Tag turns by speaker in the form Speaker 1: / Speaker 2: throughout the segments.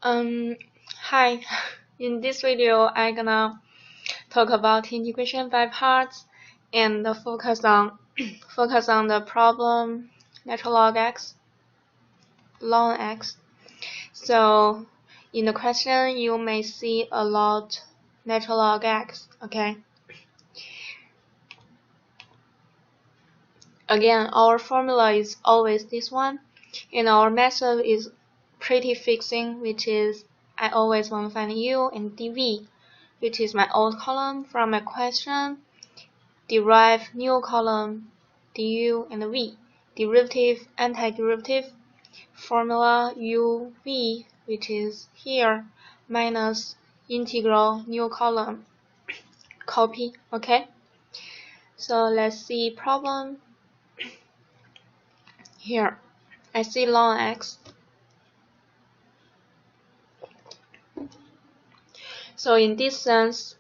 Speaker 1: Um, Hi. In this video, I'm gonna talk about integration by parts and focus on the problem natural log x, ln x. So in the question, you may see a lot natural log x. Okay. Again, our formula is always this one, and our method is pretty fixing, which is I always want to find u and dv, which is my old column from my question, derive new column du and v, derivative, antiderivative, formula uv, which is here, minus integral new column, copy. Okay, so let's see problem. Here I see ln x. So in this sense,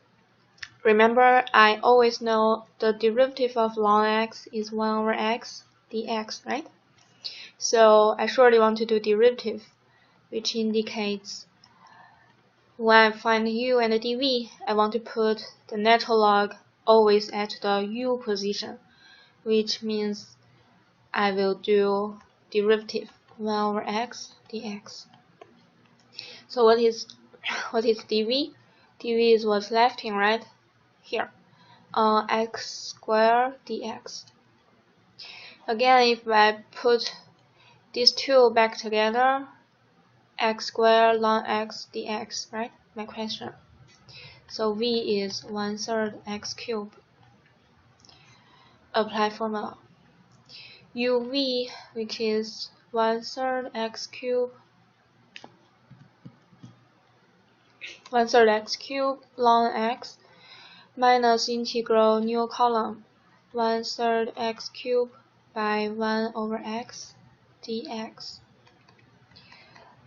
Speaker 1: remember I always know the derivative of ln x is 1 over x dx, right? So I surely want to do derivative, which indicates when I find u and dv, I want to put the natural log always at the u position, which means I will do derivative 1 over x dx. So what is dv? dv is what's left in, right? Here, x squared dx. Again, if I put these two back together, x squared ln x dx, right? My question. So v is 1/3 x cubed. Apply formula. uv, which is 1/3 x cubed, 1/3 x cubed ln x minus integral new column 1/3 x cubed by 1 over x dx.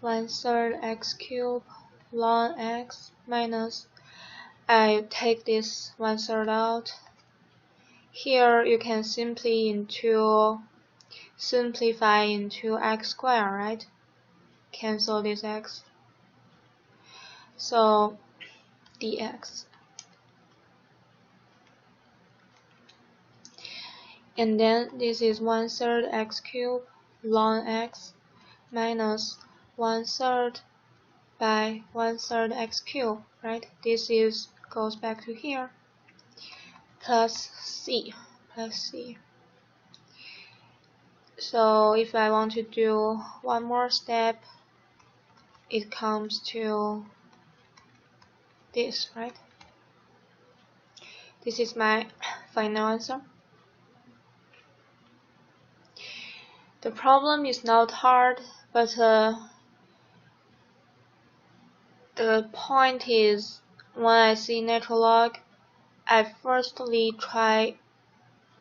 Speaker 1: 1/3 x cubed ln x minus, I take this 1/3 out. Here you can simplify into x squared, right? Cancel this x. So dx. And then this is 1/3 x cubed ln x minus 1/3 by 1/3 x cubed, right? This goes back to here, plus c. So if I want to do one more step, it comes to this, right? This is my final answer. The problem is not hard, but the point is, when I see natural log, I firstly try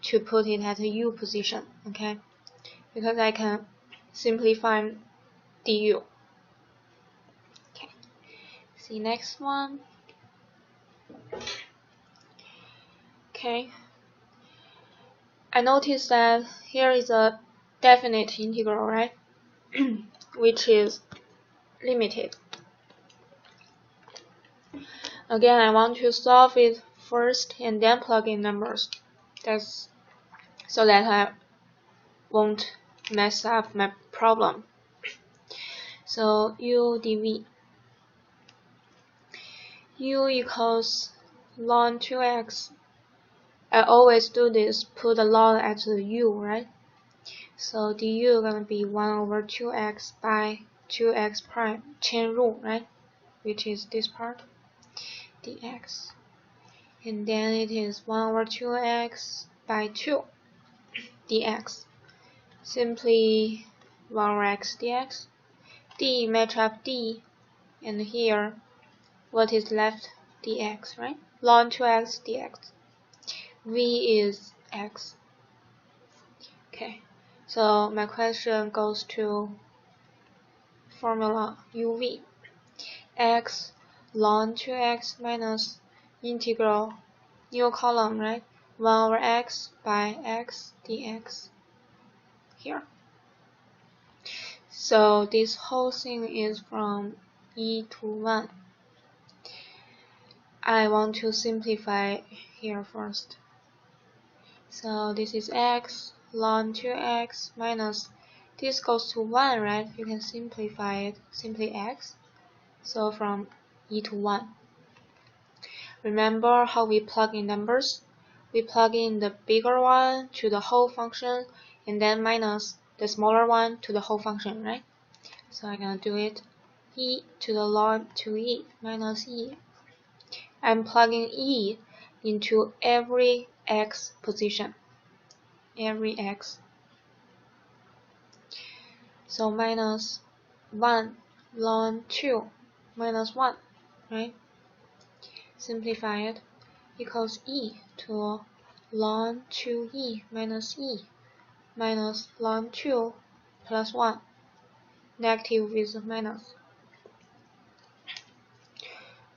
Speaker 1: to put it at a u position, okay? Because I can simplify du. Okay. See next one. Okay. I noticed that here is a definite integral, right? Which is limited. Again, I want to solve it first and then plug in numbers. That's so that I won't mess up my problem. So u dv. U equals ln 2x. I always do this, put the ln at the u, right? So du gonna be 1 over 2x by 2x prime, chain rule, right? Which is this part, dx. And then it is 1 over 2x by 2 dx. Simply 1 over x dx. D match up d, and here what is left? Dx, right? Ln 2x dx. V is x. Okay, so my question goes to formula uv. X ln 2x minus integral new column, right? 1 over x by x dx. Here. So this whole thing is from e to 1. I want to simplify here first. So this is x ln 2x minus, this goes to 1, right? You can simplify it, simply x. So from e to 1. Remember how we plug in numbers? We plug in the bigger one to the whole function and then minus the smaller one to the whole function, right? So I'm gonna do it. E to the ln 2e minus e. I'm plugging e into every x position. Every x. So minus 1 ln 2 minus 1, right? Simplify it, equals e to ln 2e minus e minus ln 2 plus 1, negative with minus.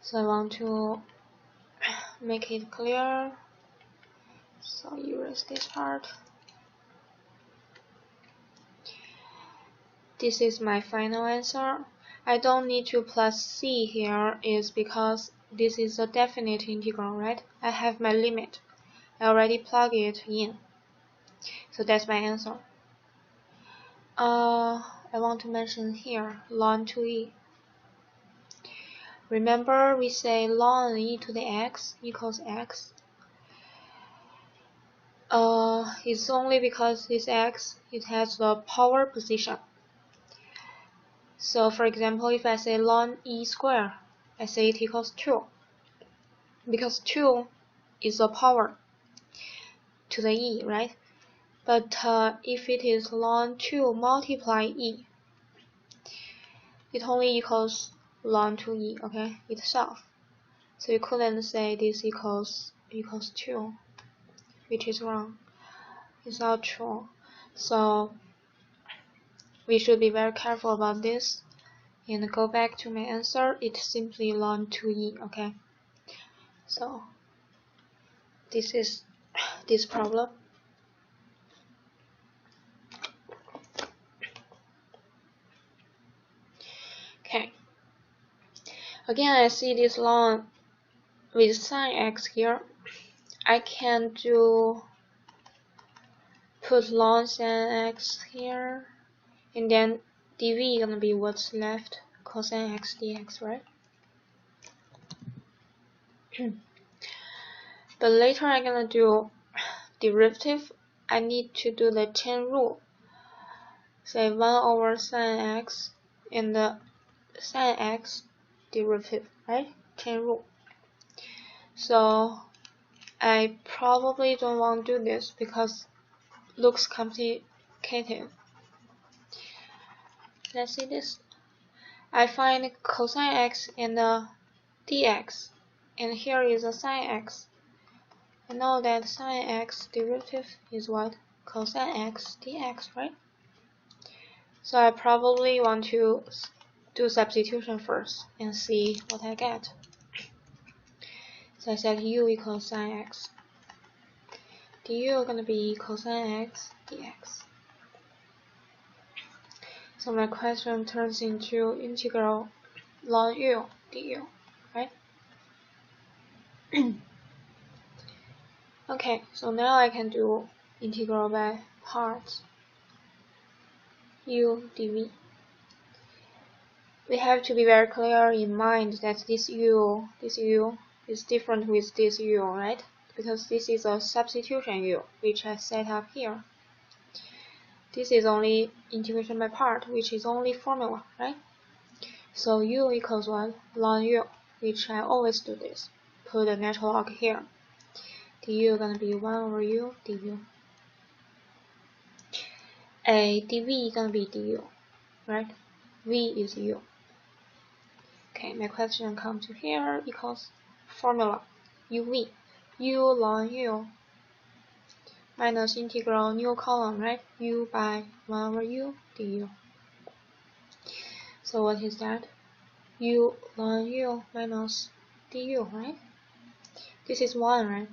Speaker 1: So I want to make it clear, so erase this part. This is my final answer. I don't need to plus c here, is because this is a definite integral, right? I have my limit. I already plug it in. So that's my answer. I want to mention here ln 2e. Remember we say ln e to the x equals x. It's only because this x, it has the power position. So for example, if I say ln e squared, I say it equals 2. Because 2 is the power to the e, right? But if it is ln 2 multiply e, it only equals ln 2e, okay, itself. So you couldn't say this equals 2, which is wrong. It's not true. So we should be very careful about this. And go back to my answer, it's simply ln 2e, okay? So this is this problem. Okay. Again, I see this ln with sin x here. I can put ln sin x here, and then dv gonna be what's left, cosine x dx, right? But later I'm gonna do derivative. I need to do the chain rule. Say 1 over sin x and the sin x derivative, right? Chain rule. So I probably don't want to do this because it looks complicated. Let's see this. I find cosine x and the dx, and here is a sin x. I know that sin x derivative is what? Cosine x dx, right? So I probably want to do substitution first and see what I get. So I set u equals sin x. du gonna be cosine x dx. So my question turns into integral ln u du, right? Okay, so now I can do integral by parts. U dv. We have to be very clear in mind that this u is different with this u, right? Because this is a substitution u, which I set up here. This is only integration by part, which is only formula, right? So u equals 1 ln u, which I always do this. Put the natural log here. Du gonna be 1 over u du. A dv gonna be du, right? V is u. Okay, my question comes to here equals formula uv, u ln u minus integral new column, right? U by 1 over u du. So what is that? U ln u minus du, right? This is 1, right?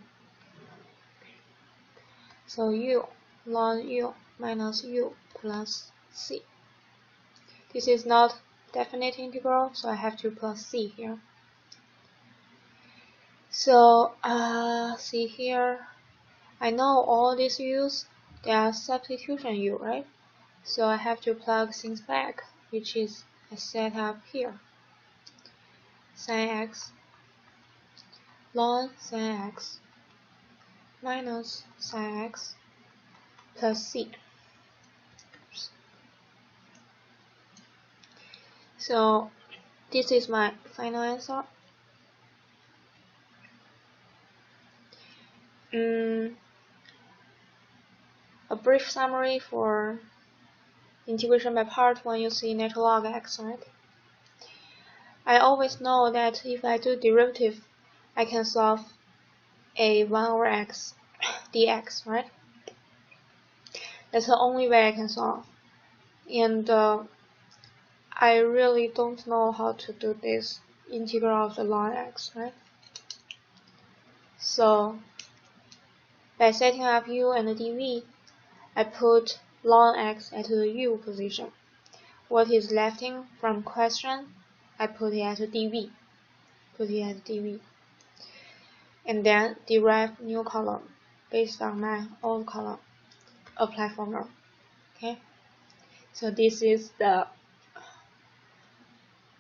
Speaker 1: So u ln u minus u plus c. This is not definite integral, so I have to plus c here. So see here, I know all these u's, they are substitution u, right? So I have to plug things back, which is I set up here. Sin x ln sin x minus sin x plus c. So this is my final answer. A brief summary for integration by part when you see natural log x, right? I always know that if I do derivative, I can solve a 1 over x dx, right? That's the only way I can solve. And I really don't know how to do this integral of the ln x, right? So by setting up u and dv, I put ln x at the u position. What is left in from question, I put it at dv. And then derive new column based on my old column. Apply formula. Okay. So this is the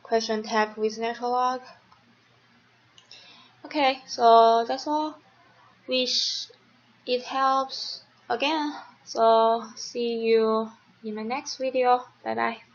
Speaker 1: question type with natural log. Okay, so that's all. Wish it helps again. So see you in my next video. Bye bye.